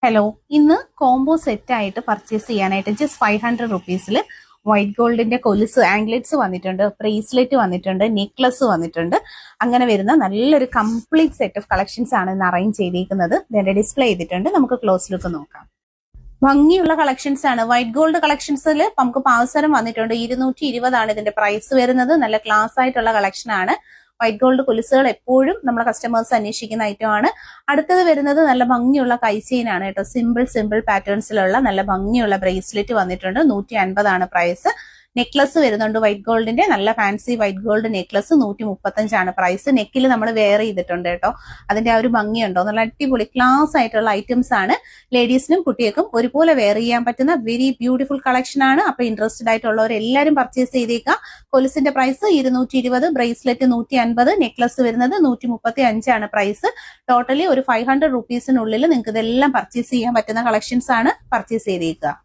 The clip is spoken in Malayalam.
ഹലോ, ഇന്ന് കോംബോ സെറ്റ് ആയിട്ട് പർച്ചേസ് ചെയ്യാനായിട്ട് ജസ്റ്റ് 500 റുപ്പീസിൽ വൈറ്റ് ഗോൾഡിന്റെ കൊലുസ് ആംഗ്ലെറ്റ്സ് വന്നിട്ടുണ്ട്, ബ്രേസ്ലെറ്റ് വന്നിട്ടുണ്ട്, നെക്ലസ് വന്നിട്ടുണ്ട്. അങ്ങനെ വരുന്ന നല്ലൊരു കംപ്ലീറ്റ് സെറ്റ് ഓഫ് കളക്ഷൻസ് ആണ് ഇന്ന് അറേഞ്ച് ചെയ്തിരിക്കുന്നത്. ഇതിന്റെ ഡിസ്പ്ലേ ചെയ്തിട്ടുണ്ട്. നമുക്ക് ക്ലോസ് ലുക്ക് നോക്കാം. ഭംഗിയുള്ള കളക്ഷൻസ് ആണ്. വൈറ്റ് ഗോൾഡ് കളക്ഷൻസിൽ നമുക്ക് പാവസരം വന്നിട്ടുണ്ട്. 220 ഇതിന്റെ പ്രൈസ് വരുന്നത്. നല്ല ക്ലാസ് ആയിട്ടുള്ള കളക്ഷൻ ആണ്. വൈറ്റ് ഗോൾഡ് കൊലുസുകൾ എപ്പോഴും നമ്മളെ കസ്റ്റമേഴ്സ് അന്വേഷിക്കുന്ന ഐറ്റം ആണ്. അടുത്തത് വരുന്നത് നല്ല ഭംഗിയുള്ള കൈചെയിൻ ആണ് കേട്ടോ. സിമ്പിൾ പാറ്റേൺസിലുള്ള നല്ല ഭംഗിയുള്ള ബ്രേസ്ലെറ്റ് വന്നിട്ടുണ്ട്. 150 പ്രൈസ്. നെക്ലസ് വരുന്നുണ്ട് വൈറ്റ് ഗോൾഡിന്റെ, നല്ല fancy white gold necklace 135 price. നെക്കിൽ നമ്മൾ വെയർ ചെയ്തിട്ടുണ്ട് കേട്ടോ. അതിന്റെ ആ ഒരു ഭംഗിയുണ്ടോ, നല്ല അടിപൊളി ക്ലാസ് ആയിട്ടുള്ള ഐറ്റംസ് ആണ്. ലേഡീസിനും കുട്ടികൾക്കും ഒരുപോലെ വെയർ ചെയ്യാൻ പറ്റുന്ന വെരി ബ്യൂട്ടിഫുൾ കളക്ഷൻ ആണ്. അപ്പൊ ഇൻട്രസ്റ്റഡ് ആയിട്ടുള്ളവർ എല്ലാവരും പർച്ചേസ് ചെയ്തേക്കാം. കൊലുസിന്റെ പ്രൈസ് 220, ബ്രേസ്ലെറ്റ് 150, നെക്ലസ് വരുന്നത് 135 പ്രൈസ്. ടോട്ടലി ഒരു 500 റുപ്പീസിനുള്ളിൽ നിങ്ങൾക്ക് ഇതെല്ലാം പർച്ചേസ് ചെയ്യാൻ പറ്റുന്ന കളക്ഷൻസ് ആണ്. പർച്ചേസ് ചെയ്തേക്കുക.